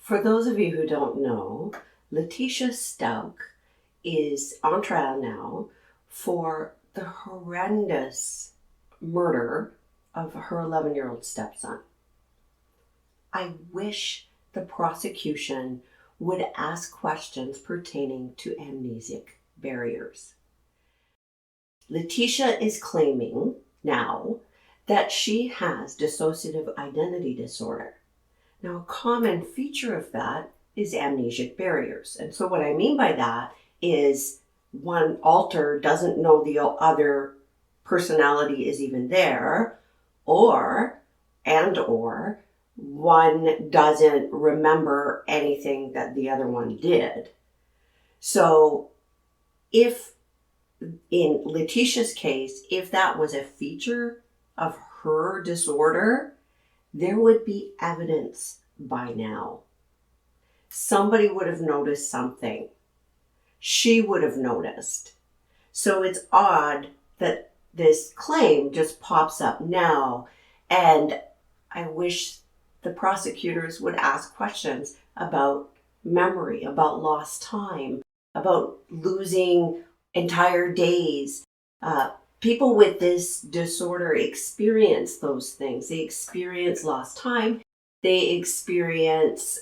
For those of you who don't know, Letecia Stauch is on trial now for the horrendous murder of her 11-year-old stepson. I wish the prosecution would ask questions pertaining to amnesic barriers. Letecia is claiming now that she has dissociative identity disorder. Now, a common feature of that is amnesic barriers. And so what I mean by that is one alter doesn't know the other personality is even there, or one doesn't remember anything that the other one did. So if in Letecia's case, if that was a feature of her disorder, there would be evidence by now. Somebody would have noticed something. She would have noticed. So it's odd that this claim just pops up now, and I wish the prosecutors would ask questions about memory, about lost time, about losing entire days. People with this disorder experience those things. They experience lost time. They experience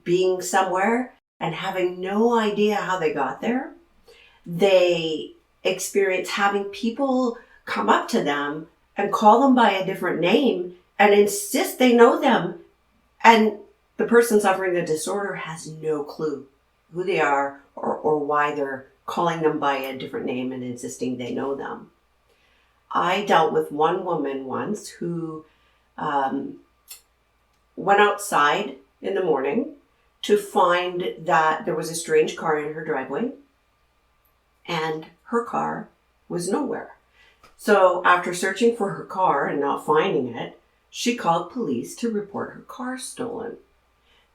being somewhere and having no idea how they got there. They experience having people come up to them and call them by a different name and insist they know them. And the person suffering the disorder has no clue who they are or why they're calling them by a different name and insisting they know them. I dealt with one woman once who went outside in the morning to find that there was a strange car in her driveway and her car was nowhere. So after searching for her car and not finding it, she called police to report her car stolen.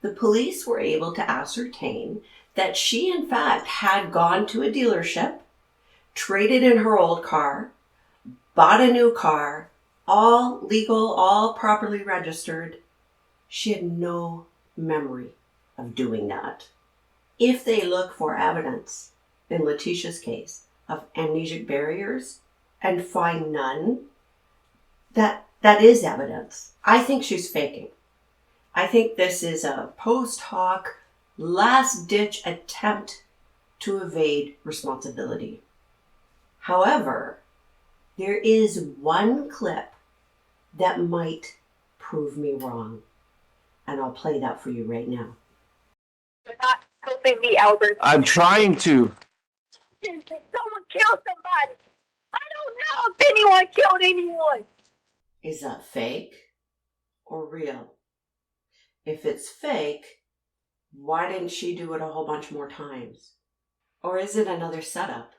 The police were able to ascertain that she in fact had gone to a dealership, traded in her old car, bought a new car, all legal, all properly registered. She had no memory of doing that. If they look for evidence, in Letecia's case, of amnesic barriers and find none, that is evidence. I think she's faking. I think this is a post hoc, last-ditch attempt to evade responsibility. However, there is one clip that might prove me wrong, and I'll play that for you right now. You're not helping me, Albert. I'm trying to. Someone killed somebody. I don't know if anyone killed anyone. Is that fake or real? If it's fake, why didn't she do it a whole bunch more times? Or is it another setup?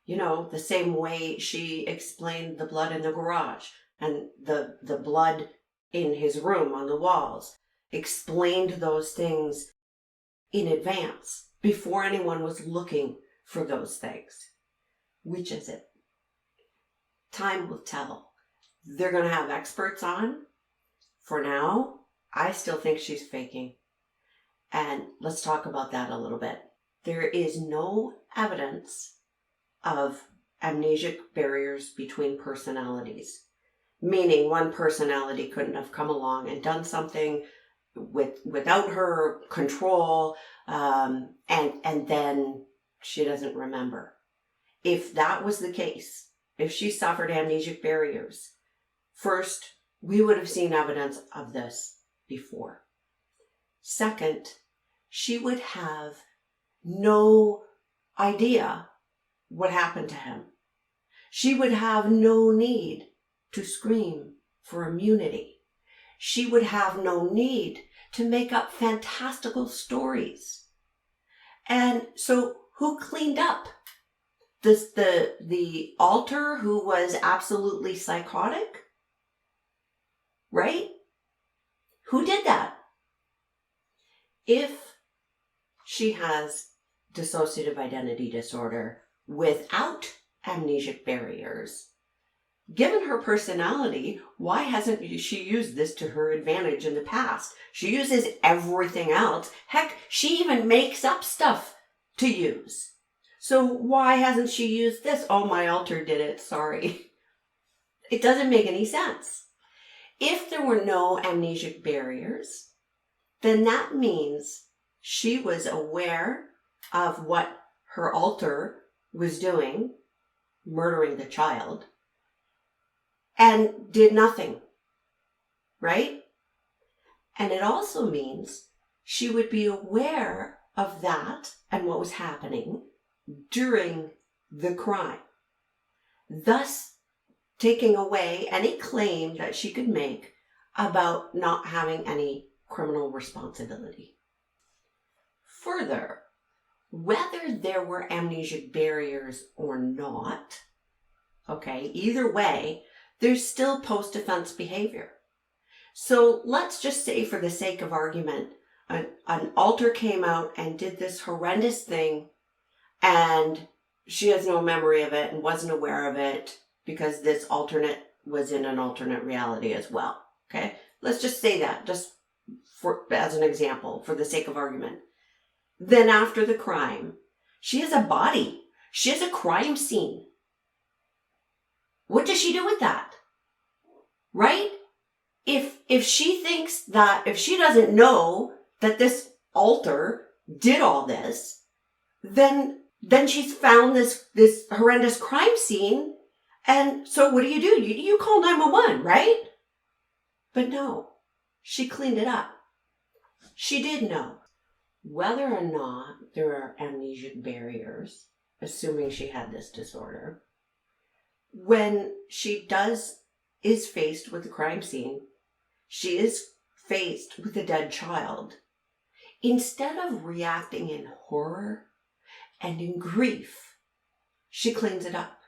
You know, the same way she explained the blood in the garage and the blood in his room on the walls, explained those things in advance before anyone was looking for those things. Which is it? Time will tell. They're going to have experts on. For now, I still think she's faking. And let's talk about that a little bit. There is no evidence of amnesic barriers between personalities, meaning one personality couldn't have come along and done something without her control, and then she doesn't remember. If that was the case, if she suffered amnesic barriers, first, we would have seen evidence of this before. Second, she would have no idea what happened to him. She would have no need to scream for immunity. She would have no need to make up fantastical stories. And so who cleaned up? The alter who was absolutely psychotic? Right? Who did that? If she has dissociative identity disorder without amnesic barriers, Given her personality, why hasn't she used this to her advantage in the past? She uses everything else. Heck, she even makes up stuff to use. So why hasn't she used this? Oh, my alter did it, sorry. It doesn't make any sense. If there were no amnesic barriers, then that means she was aware of what her alter was doing, murdering the child, and did nothing, right? And it also means she would be aware of that and what was happening during the crime, thus taking away any claim that she could make about not having any criminal responsibility. Further, whether there were amnesic barriers or not, okay, either way, there's still post-offense behavior. So let's just say, for the sake of argument, an alter came out and did this horrendous thing, and she has no memory of it and wasn't aware of it because this alternate was in an alternate reality as well. Okay, let's just say that, just as an example, for the sake of argument. Then after the crime, she has a body. She has a crime scene. What does she do with that? Right? If she thinks that, if she doesn't know that this alter did all this, then she's found this horrendous crime scene, and so what do? You call 911, right? But no, she cleaned it up. She did know. Whether or not there are amnesic barriers, assuming she had this disorder, when she is faced with the crime scene, she is faced with a dead child. Instead of reacting in horror and in grief, she cleans it up.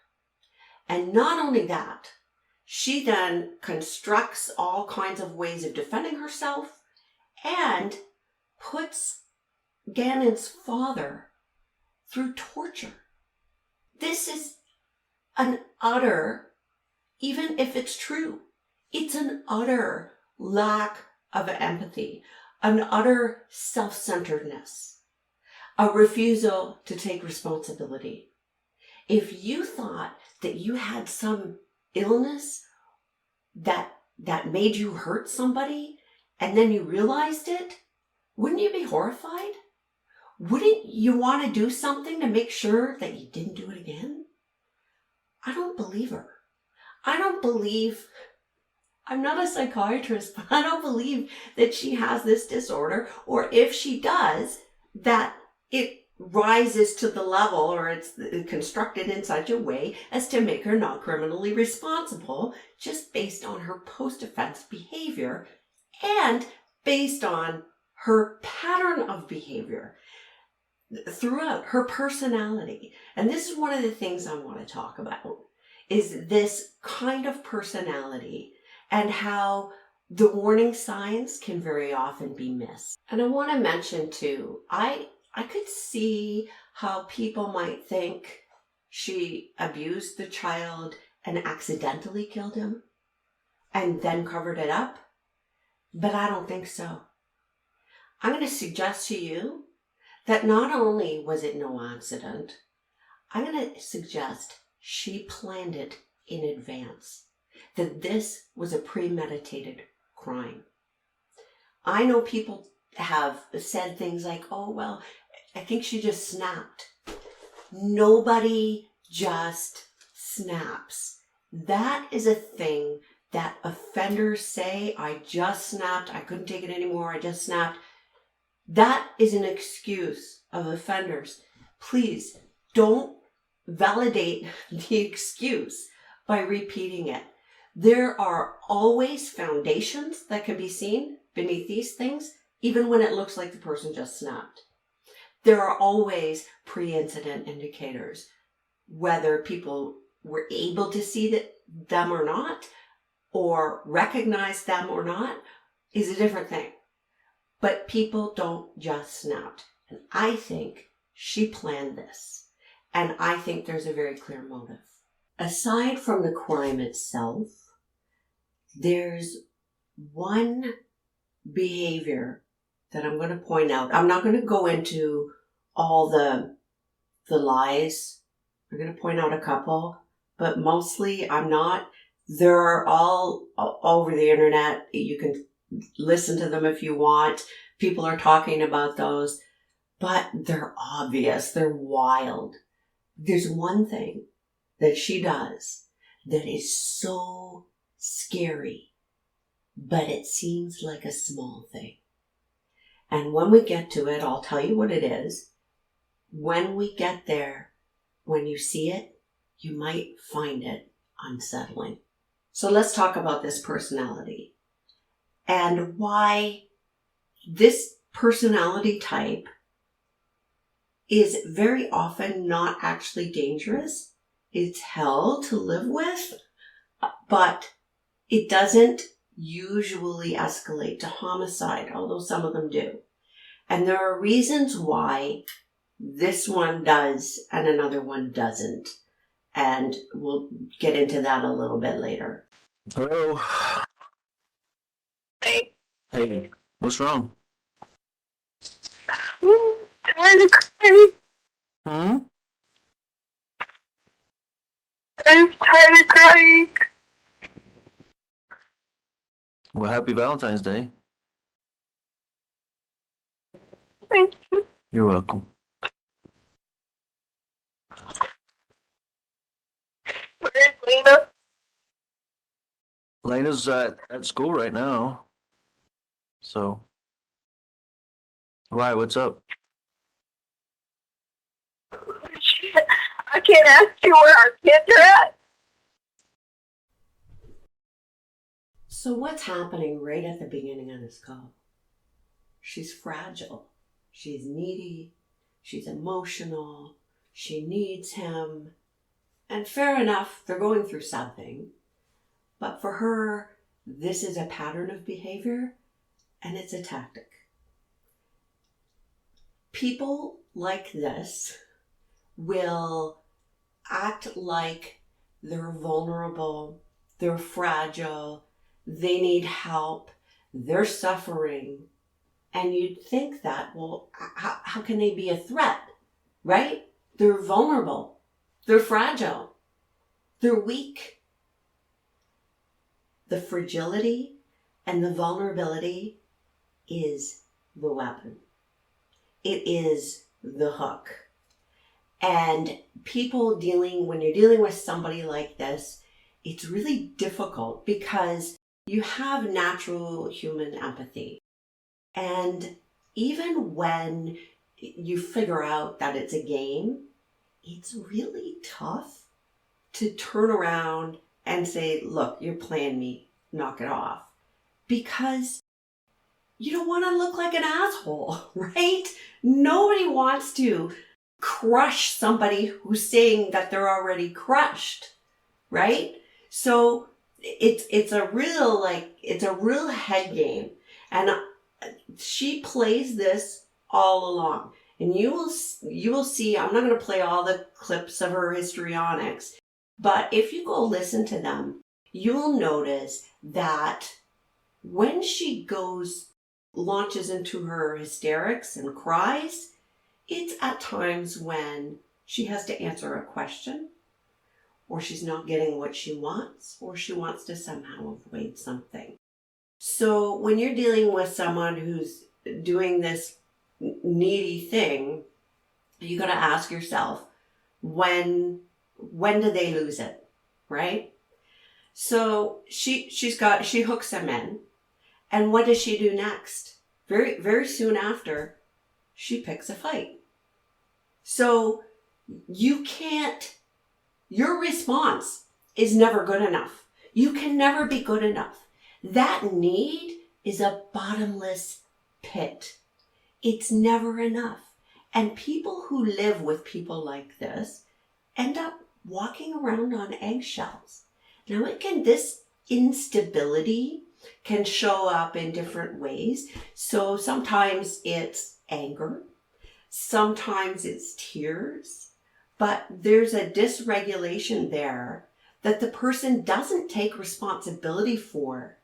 And not only that, she then constructs all kinds of ways of defending herself and puts Gannon's father through torture. This is an utter, even if it's true, it's an utter lack of empathy, an utter self-centeredness, a refusal to take responsibility. If you thought that you had some illness that made you hurt somebody and then you realized it, wouldn't you be horrified? Wouldn't you want to do something to make sure that you didn't do it again? I don't believe her. I'm not a psychiatrist, but I don't believe that she has this disorder, or if she does, that it rises to the level, or it's constructed in such a way as to make her not criminally responsible, just based on her post-offense behavior and based on her pattern of behavior throughout her personality. And this is one of the things I want to talk about, is this kind of personality and how the warning signs can very often be missed. And I want to mention too, I could see how people might think she abused the child and accidentally killed him and then covered it up, but I don't think so. I'm going to suggest to you that not only was it no accident, I'm going to suggest she planned it in advance, that this was a premeditated crime. I know people have said things like, oh, well, I think she just snapped. Nobody just snaps. That is a thing that offenders say, I just snapped, I couldn't take it anymore, I just snapped. That is an excuse of offenders. Please don't validate the excuse by repeating it. There are always foundations that can be seen beneath these things, even when it looks like the person just snapped. There are always pre-incident indicators. Whether people were able to see them or not, or recognize them or not, is a different thing. But people don't just snap. And I think she planned this. And I think there's a very clear motive. aside from the crime itself, there's one behavior that I'm going to point out. I'm not going to go into all the lies. I'm going to point out a couple, but mostly I'm not. They're all over the internet. You can listen to them if you want. People are talking about those, but they're obvious. They're wild. There's one thing that she does that is so scary, but it seems like a small thing. And when we get to it, I'll tell you what it is. When we get there, when you see it, you might find it unsettling. So let's talk about this personality and why this personality type is very often not actually dangerous. It's hell to live with, but it doesn't usually escalate to homicide, although some of them do. And there are reasons why this one does and another one doesn't. And we'll get into that a little bit later. Hello. Hey, Hey, what's wrong? tired of crying. Hmm? I'm tired of crying. Well, happy Valentine's Day. Thank you. You're welcome. Where's Lena? Lena's at school right now. So. Why, what's up? I can't ask you where our kids are at. So what's happening right at the beginning of this call? She's fragile. She's needy. She's emotional. She needs him. And fair enough, they're going through something. But for her, this is a pattern of behavior and it's a tactic. People like this will act like they're vulnerable, they're fragile, they need help, they're suffering. And you'd think that, well, how can they be a threat, right? They're vulnerable, they're fragile, they're weak. The fragility and the vulnerability is the weapon. It is the hook. And when you're dealing with somebody like this, it's really difficult because you have natural human empathy. And even when you figure out that it's a game, it's really tough to turn around and say, look, you're playing me, knock it off. Because you don't want to look like an asshole, right? Nobody wants to crush somebody who's saying that they're already crushed, right? So it's a real head game. And she plays this all along. And you will see, I'm not going to play all the clips of her histrionics, but if you go listen to them, you will notice that when she launches into her hysterics and cries, it's at times when she has to answer a question, or she's not getting what she wants, or she wants to somehow avoid something. So when you're dealing with someone who's doing this needy thing, you got to ask yourself, when do they lose it, right? So she hooks him in, and what does she do next? Very, very soon after, she picks a fight. So your response is never good enough. You can never be good enough. That need is a bottomless pit. It's never enough. And people who live with people like this end up walking around on eggshells. Now this instability can show up in different ways. So sometimes it's anger, sometimes it's tears, but there's a dysregulation there that the person doesn't take responsibility for.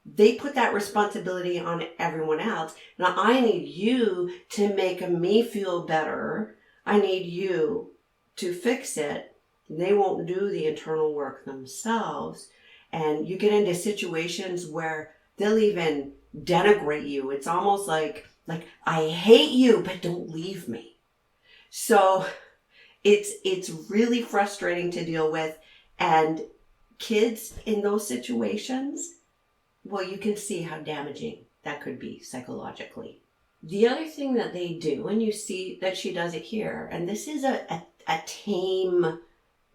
They put that responsibility on everyone else. Now, I need you to make me feel better. I need you to fix it. They won't do the internal work themselves. And you get into situations where they'll even denigrate you. It's almost like I hate you, but don't leave me. So it's really frustrating to deal with. And kids in those situations, well, you can see how damaging that could be psychologically. The other thing that they do, and you see that she does it here, and this is a tame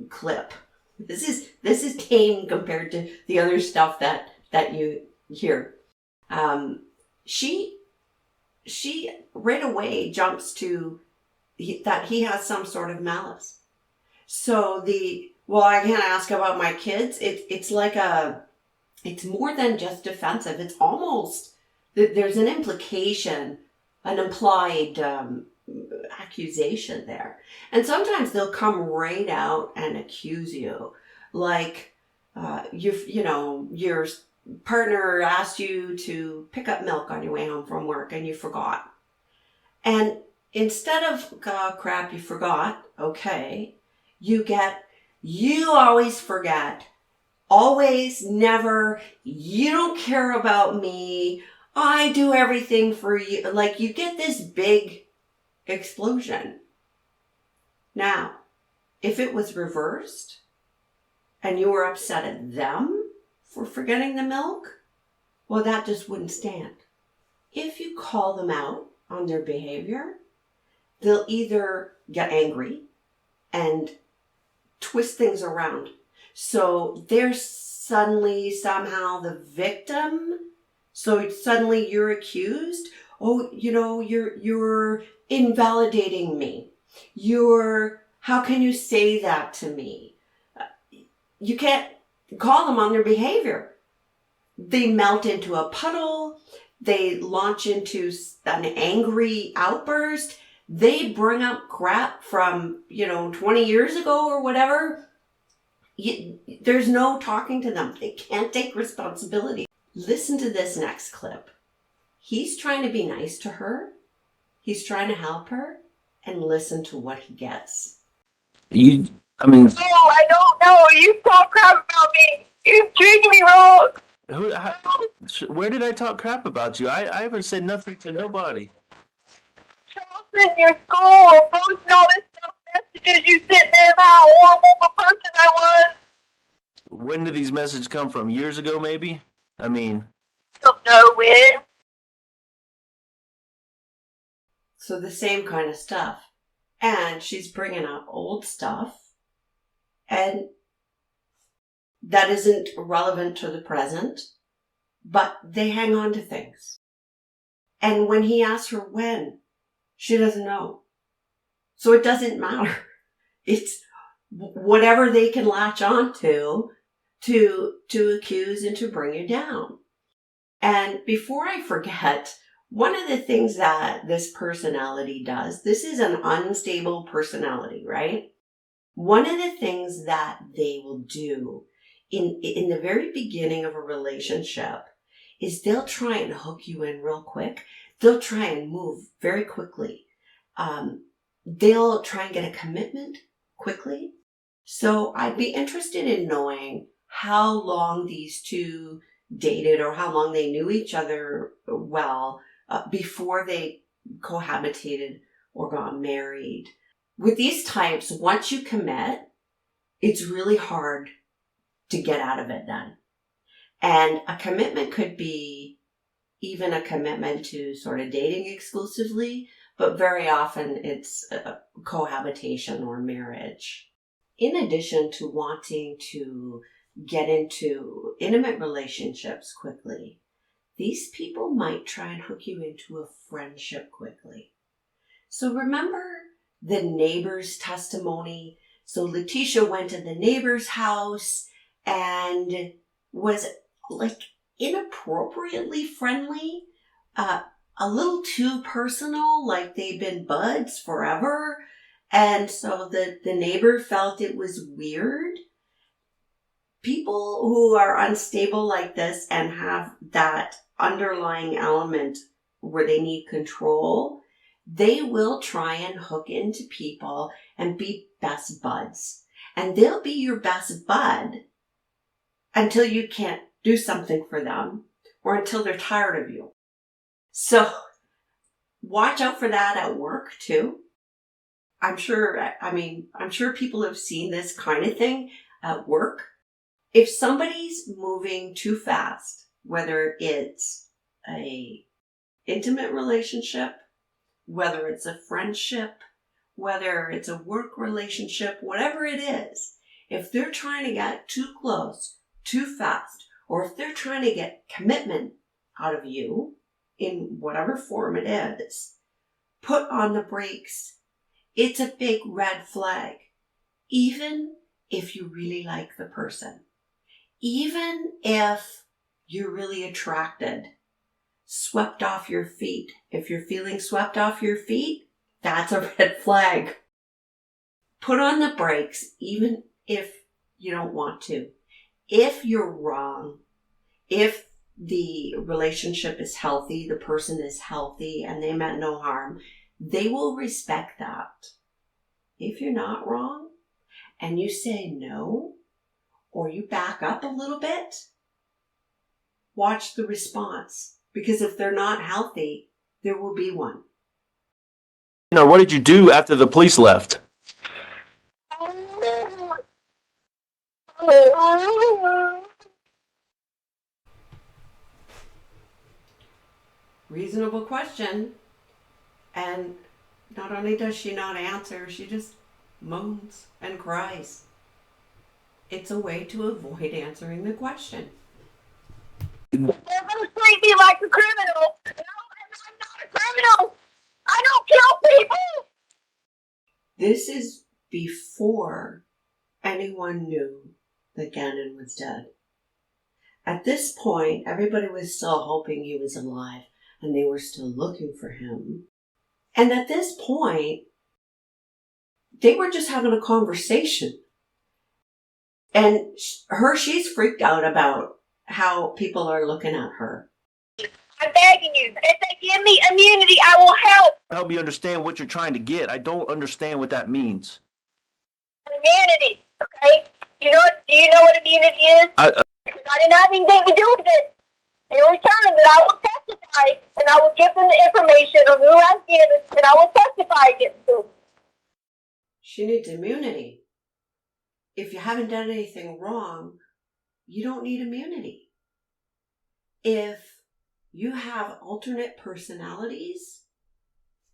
clip. This is tame compared to the other stuff that you hear. She right away jumps to that he has some sort of malice. So I can't ask about my kids. It's like it's more than just defensive. It's almost, there's an implication, an implied accusation there. And sometimes they'll come right out and accuse you. Like, your partner asked you to pick up milk on your way home from work and you forgot. And instead of, oh crap, you forgot, okay, you always forget. Always, never, you don't care about me, I do everything for you. Like, you get this big explosion. Now, if it was reversed and you were upset at them for forgetting the milk, well, that just wouldn't stand. If you call them out on their behavior, they'll either get angry and twist things around. So they're suddenly somehow the victim. So suddenly you're accused. Oh, you're invalidating me. How can you say that to me? You can't call them on their behavior. They melt into a puddle. They launch into an angry outburst. They bring up crap from, 20 years ago or whatever. There's no talking to them. They can't take responsibility. Listen to this next clip. He's trying to be nice to her. He's trying to help her, and listen to what he gets. No, I don't know. You talk crap about me. You treat me wrong. Where did I talk crap about you? I haven't said nothing to nobody. In your school, posting all this stuff, messages you sent me about how horrible of a person I was. When did these messages come from? Years ago, maybe? Don't know when. So the same kind of stuff. And she's bringing up old stuff. And that isn't relevant to the present. But they hang on to things. And when he asks her when, she doesn't know. So it doesn't matter. It's whatever they can latch on to accuse and to bring you down. And before I forget, one of the things that this personality does, this is an unstable personality, right? One of the things that they will do in the very beginning of a relationship is they'll try and hook you in real quick. They'll try and move very quickly. They'll try and get a commitment quickly. So I'd be interested in knowing how long these two dated or how long they knew each other well before they cohabitated or got married. With these types, once you commit, it's really hard to get out of it then. And a commitment could be even a commitment to sort of dating exclusively, but very often it's cohabitation or marriage. In addition to wanting to get into intimate relationships quickly, these people might try and hook you into a friendship quickly. So remember the neighbor's testimony? So Letecia went to the neighbor's house and was like inappropriately friendly, a little too personal, like they'd been buds forever. And so the neighbor felt it was weird. People who are unstable like this and have that underlying element where they need control, they will try and hook into people and be best buds. And they'll be your best bud until you can't do something for them or until they're tired of you. So watch out for that at work too. I'm sure people have seen this kind of thing at work. If somebody's moving too fast, whether it's a intimate relationship, whether it's a friendship, whether it's a work relationship, whatever it is, if they're trying to get too close, too fast, or if they're trying to get commitment out of you in whatever form it is, put on the brakes. It's a big red flag. Even if you really like the person, even if you're really attracted, swept off your feet. If you're feeling swept off your feet, that's a red flag. Put on the brakes, even if you don't want to. If you're wrong, if the relationship is healthy, the person is healthy, and they meant no harm, they will respect that. If you're not wrong, and you say no, or you back up a little bit, watch the response. Because if they're not healthy, there will be one. What did you do after the police left? Reasonable question. And not only does she not answer, she just moans and cries. It's a way to avoid answering the question. They're going to treat me like a criminal. No, I'm not a criminal. I don't kill people. This is before anyone knew that Gannon was dead. At this point, everybody was still hoping he was alive, and they were still looking for him. And at this point, they were just having a conversation. And she's freaked out about how people are looking at her. I'm begging you. If they give me immunity, I will help. Help me understand what you're trying to get. I don't understand what that means. Immunity, okay? Do you know what immunity is? I didn't have anything to do with it. In return, that I will testify, and I will give them the information of who has given, and I will testify against them. She needs immunity. If you haven't done anything wrong, you don't need immunity. If you have alternate personalities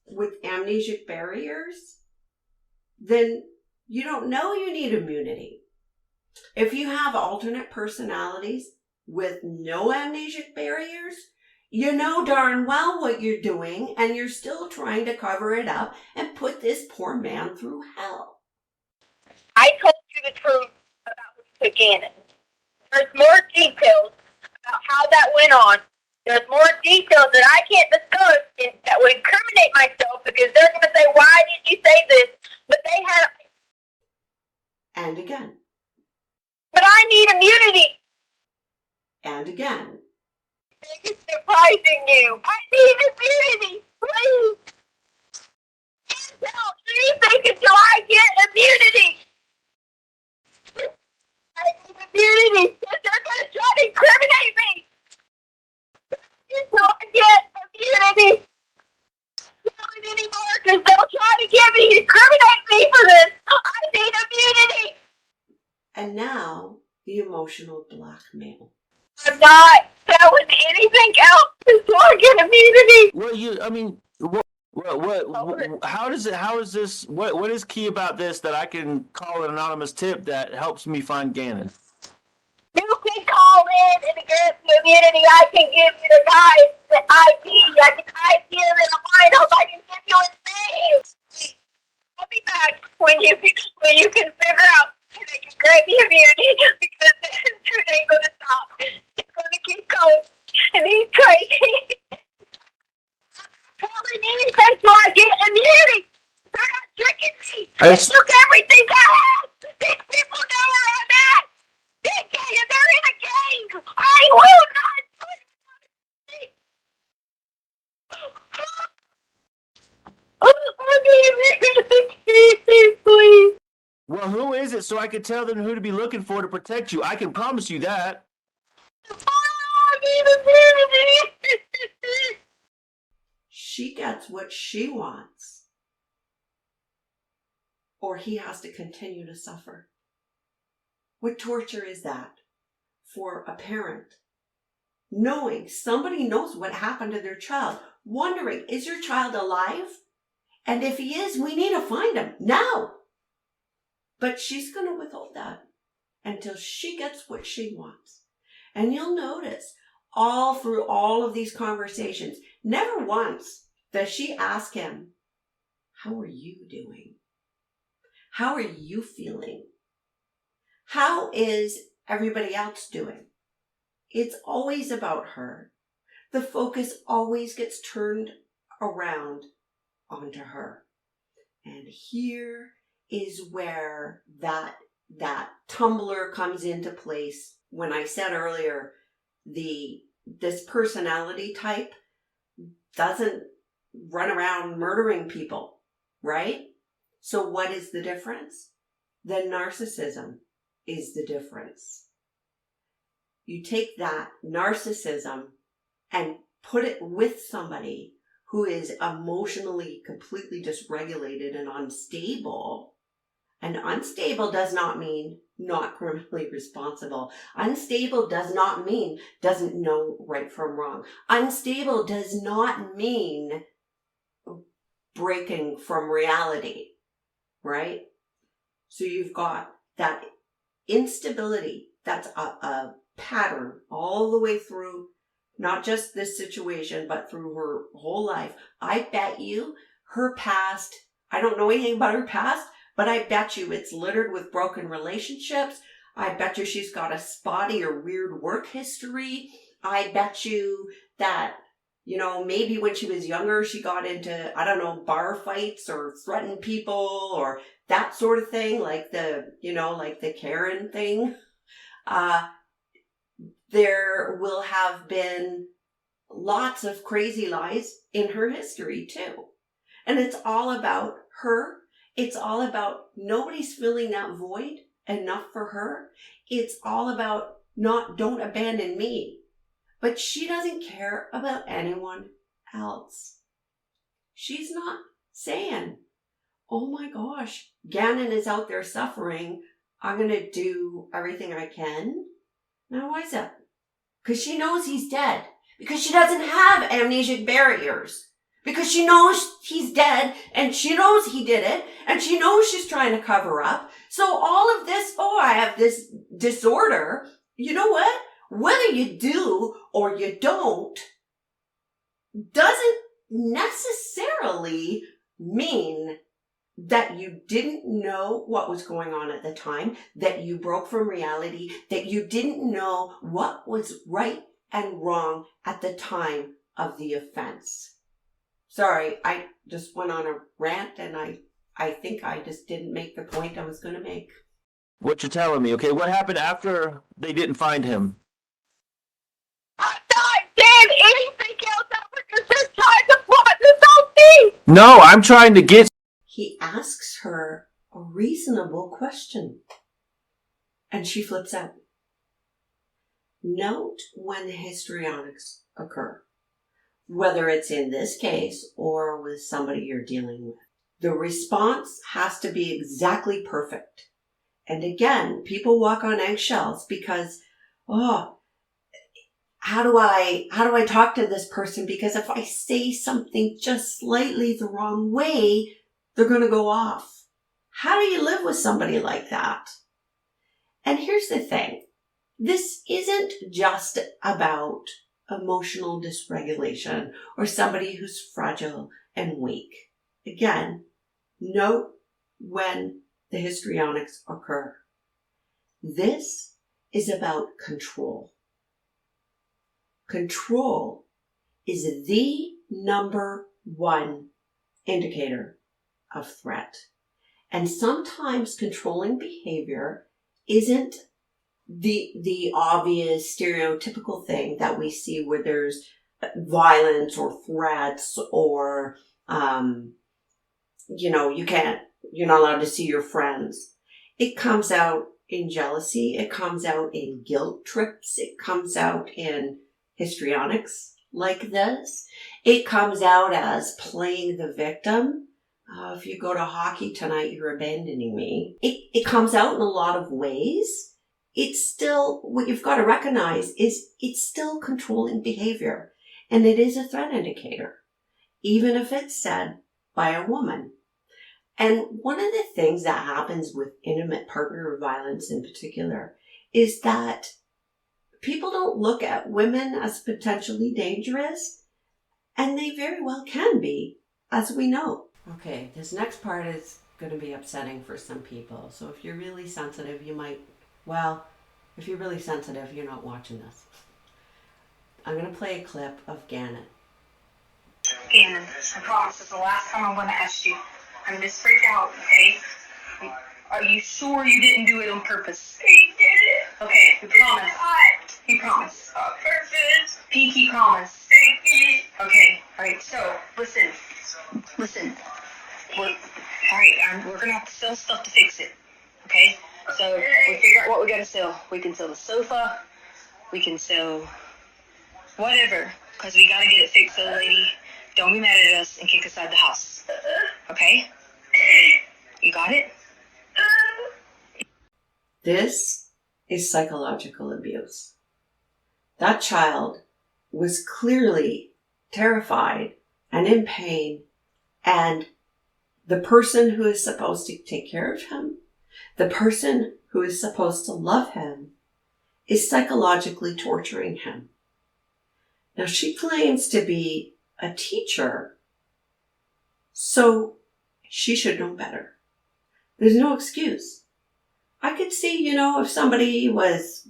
with amnesic barriers, then you don't know you need immunity. If you have alternate personalities with no amnesic barriers, you know darn well what you're doing, and you're still trying to cover it up and put this poor man through hell. I told you the truth about Lisa Gannon. There's more details about how that went on. There's more details that I can't discuss that would incriminate myself, because they're going to say, why did you say this? But they had... And again. But I need immunity. And again. It's surprising you. I need immunity, please. Can't tell anything until I get immunity. I need immunity, because they're going to try to incriminate me. Until I get immunity. Not anymore, because they'll try to get me, incriminate me for this. I need immunity. And now, the emotional blackmail. I'm not telling anything else until I get immunity. How is this, what is key about this that I can call an anonymous tip that helps me find Gannon? You can call in and get the immunity. I can give you the guys, the ID. I can ID them in a lineup. I can give you a name. I'll be back when you can figure out so they can grant me immunity, because this ain't going to stop. It's going to keep going. And he's crazy. Telling anything so I get immunity. They're not tricking me. They took everything I have. These people know where I'm at. They can't. will not please. Well, who is it so I can tell them who to be looking for to protect you? I can promise you that. She gets what she wants, or he has to continue to suffer. What torture is that for a parent? Knowing somebody knows what happened to their child, wondering, is your child alive? And if he is, we need to find him now. But she's going to withhold that until she gets what she wants. And you'll notice all through all of these conversations, never once does she ask him, how are you doing? How are you feeling? How is everybody else doing? It's always about her. The focus always gets turned around onto her. And here is where that tumbler comes into place. When I said earlier, this personality type doesn't run around murdering people, right? So what is the difference? The narcissism is the difference. You take that narcissism and put it with somebody who is emotionally completely dysregulated and unstable. And unstable does not mean not criminally responsible. Unstable does not mean doesn't know right from wrong. Unstable does not mean breaking from reality, right? So you've got that instability. That's a pattern all the way through, not just this situation, but through her whole life. I bet you her past, I don't know anything about her past, but I bet you it's littered with broken relationships. I bet you she's got a spotty or weird work history. I bet you that, maybe when she was younger, she got into, bar fights or threatened people or that sort of thing, like the Karen thing. There will have been lots of crazy lies in her history too. And it's all about her. It's all about nobody's filling that void enough for her. It's all about don't abandon me. But she doesn't care about anyone else. She's not saying, oh my gosh, Gannon is out there suffering. I'm going to do everything I can. Now, why is that? Because she knows he's dead. Because she doesn't have amnesic barriers. Because she knows he's dead and she knows he did it and she knows she's trying to cover up. So all of this, I have this disorder. You know what? Whether you do or you don't doesn't necessarily mean that you didn't know what was going on at the time, that you broke from reality, that you didn't know what was right and wrong at the time of the offense. Sorry, I just went on a rant and I think I just didn't make the point I was going to make. What you're telling me, okay? What happened after they didn't find him? I'm not saying anything else. You're just trying to plot this whole thing. No, I'm trying to get... He asks her a reasonable question. And she flips out. Note when the histrionics occur. Whether it's in this case or with somebody you're dealing with. The response has to be exactly perfect. And again, people walk on eggshells because, how do I talk to this person? Because if I say something just slightly the wrong way, they're going to go off. How do you live with somebody like that? And here's the thing. This isn't just about emotional dysregulation or somebody who's fragile and weak. Again, note when the histrionics occur. This is about control. Control is the number one indicator of threat. And sometimes controlling behavior isn't the obvious stereotypical thing that we see where there's violence or threats or, you're not allowed to see your friends. It comes out in jealousy. It comes out in guilt trips. It comes out in histrionics like this. It comes out as playing the victim. If you go to hockey tonight, you're abandoning me. It comes out in a lot of ways. It's still, what you've got to recognize is it's still controlling behavior. And it is a threat indicator, even if it's said by a woman. And one of the things that happens with intimate partner violence in particular is that people don't look at women as potentially dangerous, and they very well can be, as we know. Okay, this next part is going to be upsetting for some people. So if you're really sensitive, if you're really sensitive, you're not watching this. I'm going to play a clip of Gannon. Gannon, I promise it's the last time I'm going to ask you. I'm just freaked out, okay? Are you sure you didn't do it on purpose? He did it. Okay, we promise. He promised. On purpose. Pinky promise. Pinky. Okay, alright, so, listen. We're gonna have to sell stuff to fix it, okay? So, we figure out what we gotta sell. We can sell the sofa. We can sell whatever, because we gotta get it fixed so the lady don't be mad at us and kick us out of the house. Okay? You got it? This is psychological abuse. That child was clearly terrified and in pain, and the person who is supposed to take care of him, the person who is supposed to love him, is psychologically torturing him. Now, she claims to be a teacher, so she should know better. There's no excuse. I could see, if somebody was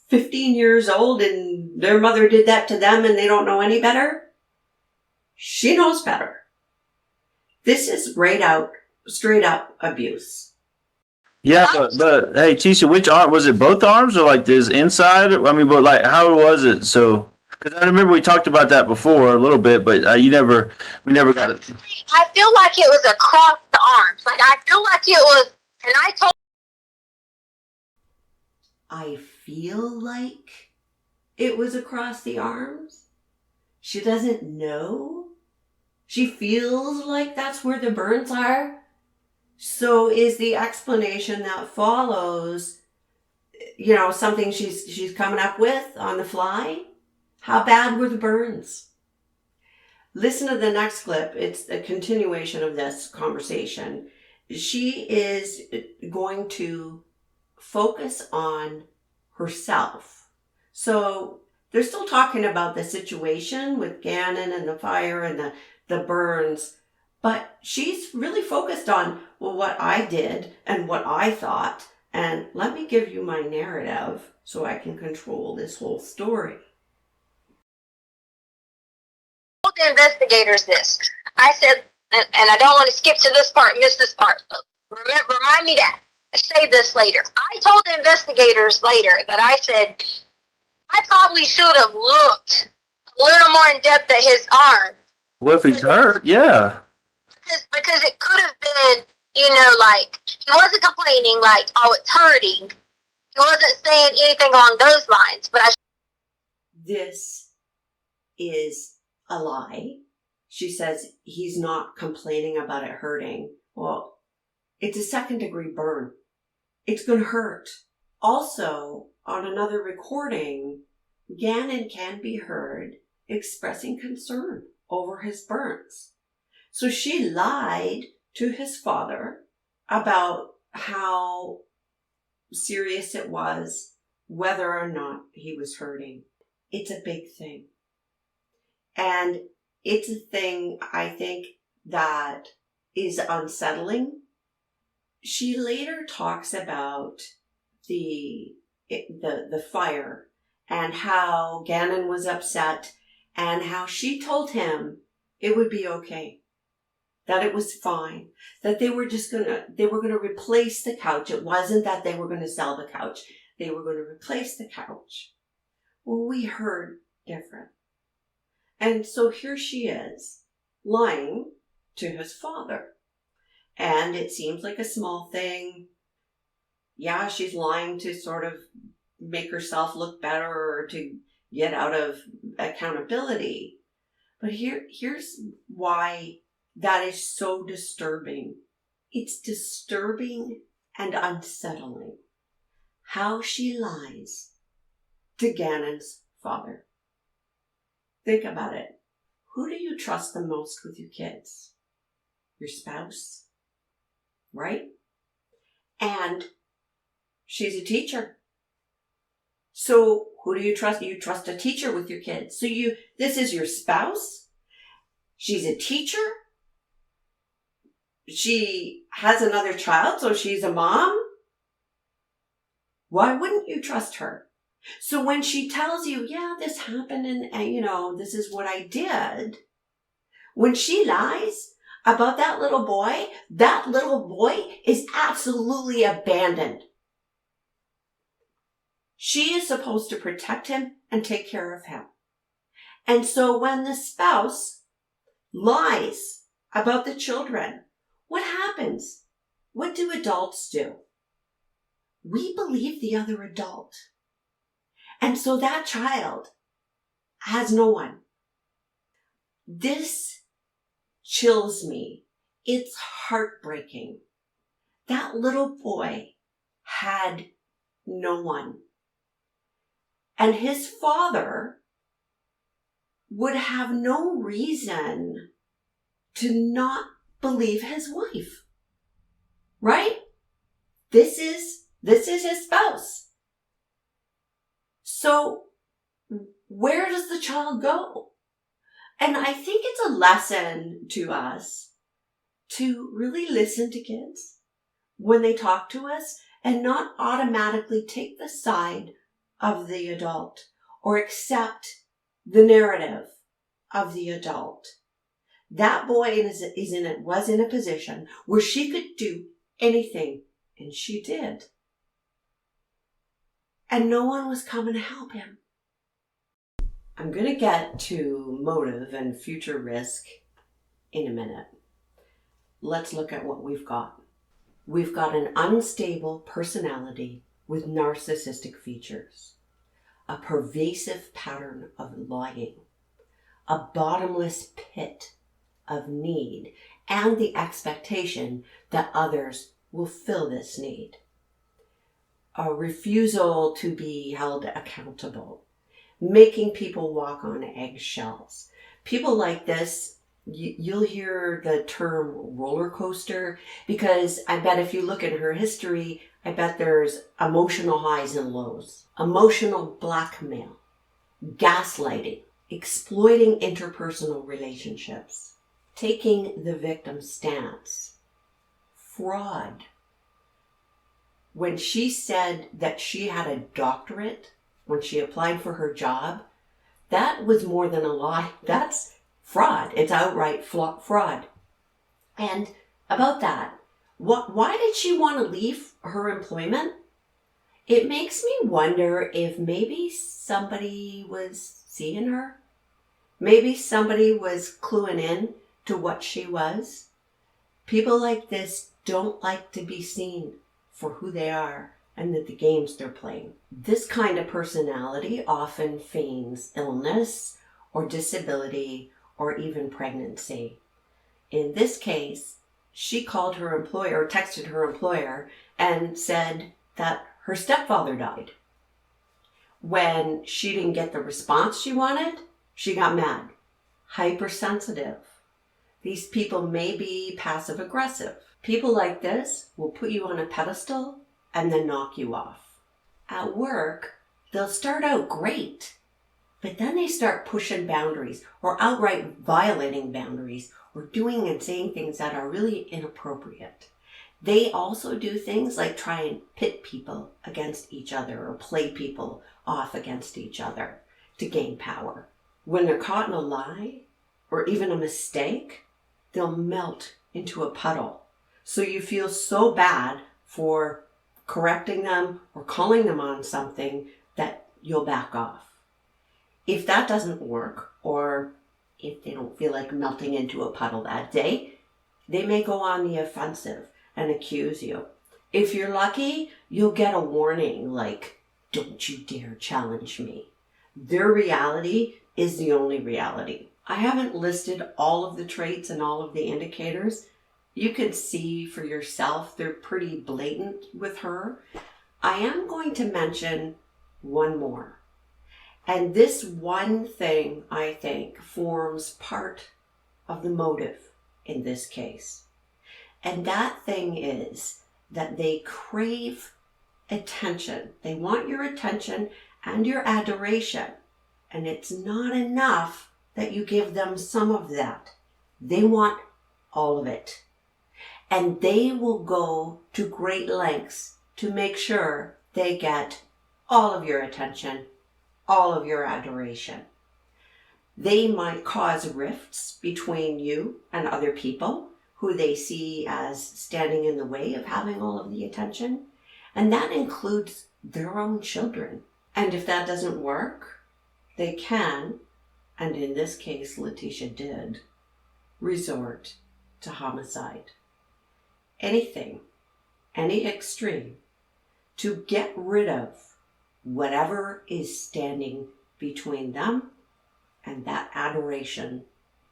15 years old and their mother did that to them and they don't know any better, she knows better. This is straight up abuse. Yeah, but hey, Tisha, which arm was it? Both arms or like this inside? I mean, but like, how was it? So, because I remember we talked about that before a little bit, but we never got it. I feel like it was across the arms. Like, I feel like it was, and I feel like it was across the arms. She doesn't know. She feels like that's where the burns are. So is the explanation that follows, something she's coming up with on the fly? How bad were the burns? Listen to the next clip. It's a continuation of this conversation. She is going to focus on herself. So they're still talking about the situation with Gannon and the fire and the burns, but she's really focused on, what I did and what I thought, and let me give you my narrative so I can control this whole story. The investigators this. I said, and I don't want to skip to this part, miss this part. But remind me that. Say this later. I told the investigators later that I said, I probably should have looked a little more in depth at his arm. What if he's hurt? Yeah. Because it could have been, like, he wasn't complaining like, oh, it's hurting. He wasn't saying anything along those lines. But This is a lie. She says he's not complaining about it hurting. Well, it's a second-degree burn. It's going to hurt. Also, on another recording, Gannon can be heard expressing concern over his burns. So she lied to his father about how serious it was, whether or not he was hurting. It's a big thing. And it's a thing, I think, that is unsettling. She later talks about the fire and how Gannon was upset and how she told him it would be okay, that it was fine, that they were gonna replace the couch. It wasn't that they were gonna sell the couch. they were going to replace the couch. Well, we heard different. And so here she is, lying to his father. And it seems like a small thing. Yeah, she's lying to sort of make herself look better or to get out of accountability. But here's why that is so disturbing. It's disturbing and unsettling how she lies to Gannon's father. Think about it. Who do you trust the most with your kids? Your spouse, right? And she's a teacher. So who do you trust? You trust a teacher with your kids. So this is your spouse. She's a teacher. She has another child, so she's a mom. Why wouldn't you trust her? So when she tells you, yeah, this happened and this is what I did. When she lies about that little boy is absolutely abandoned. She is supposed to protect him and take care of him. And so when the spouse lies about the children, what happens? What do adults do? We believe the other adult. And so that child has no one. This chills me. It's heartbreaking. That little boy had no one. And his father would have no reason to not believe his wife. Right? This is his spouse. So where does the child go? And I think it's a lesson to us to really listen to kids when they talk to us and not automatically take the side of the adult or accept the narrative of the adult. That boy was in a position where she could do anything, and she did. And no one was coming to help him. I'm going to get to motive and future risk in a minute. Let's look at what we've got. We've got an unstable personality with narcissistic features, a pervasive pattern of lying, a bottomless pit of need, and the expectation that others will fill this need. A refusal to be held accountable, making people walk on eggshells. People like this, you'll hear the term roller coaster, because I bet if you look at her history, I bet there's emotional highs and lows, emotional blackmail, gaslighting, exploiting interpersonal relationships, taking the victim stance, fraud. When she said that she had a doctorate when she applied for her job, that was more than a lie. That's fraud. It's outright fraud. And about that, why did she want to leave her employment? It makes me wonder if maybe somebody was seeing her. Maybe somebody was cluing in to what she was. People like this don't like to be seen for who they are and the games they're playing. This kind of personality often feigns illness or disability or even pregnancy. In this case, she called her employer, or texted her employer, and said that her stepfather died. When she didn't get the response she wanted, she got mad. Hypersensitive. These people may be passive aggressive. People like this will put you on a pedestal and then knock you off. At work, they'll start out great, but then they start pushing boundaries or outright violating boundaries or doing and saying things that are really inappropriate. They also do things like try and pit people against each other or play people off against each other to gain power. When they're caught in a lie or even a mistake, they'll melt into a puddle. So you feel so bad for correcting them or calling them on something, that you'll back off. If that doesn't work, or if they don't feel like melting into a puddle that day, they may go on the offensive and accuse you. If you're lucky, you'll get a warning like, don't you dare challenge me. Their reality is the only reality. I haven't listed all of the traits and all of the indicators. You can see for yourself, they're pretty blatant with her. I am going to mention one more. And this one thing, I think, forms part of the motive in this case. And that thing is that they crave attention. They want your attention and your adoration. And it's not enough that you give them some of that. They want all of it. And they will go to great lengths to make sure they get all of your attention, all of your adoration. They might cause rifts between you and other people who they see as standing in the way of having all of the attention. And that includes their own children. And if that doesn't work, they can, and in this case Letecia did, resort to homicide. Anything, any extreme, to get rid of whatever is standing between them and that adoration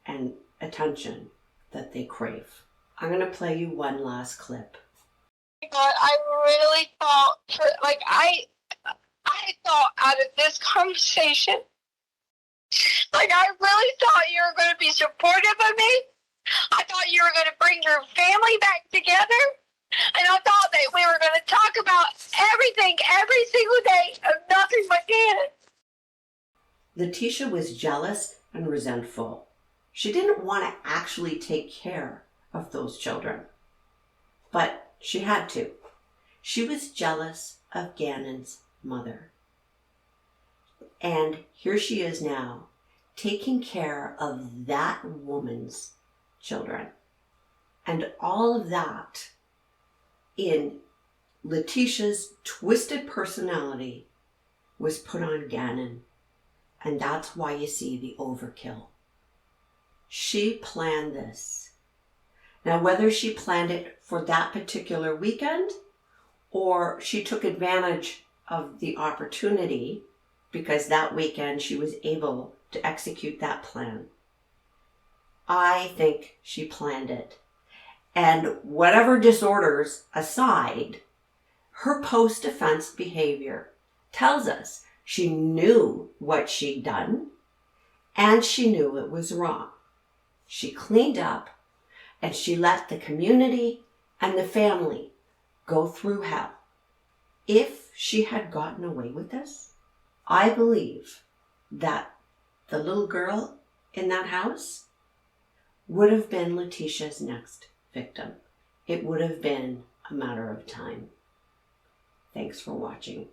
and attention that they crave. I'm going to play you one last clip. God, I really thought, I thought out of this conversation, I really thought you were going to be supportive of me. I thought you were going to bring your family back together. And I thought that we were going to talk about everything every single day of nothing but Gannon. Letecia was jealous and resentful. She didn't want to actually take care of those children, but she had to. She was jealous of Gannon's mother. And here she is now, taking care of that woman's children. And all of that in Letecia's twisted personality was put on Gannon. And that's why you see the overkill. She planned this. Now, whether she planned it for that particular weekend or she took advantage of the opportunity because that weekend she was able to execute that plan, I think she planned it. And whatever disorders aside, her post-offense behavior tells us she knew what she'd done and she knew it was wrong. She cleaned up and she let the community and the family go through hell. If she had gotten away with this, I believe that the little girl in that house would have been Letecia's next victim. It would have been a matter of time. Thanks for watching.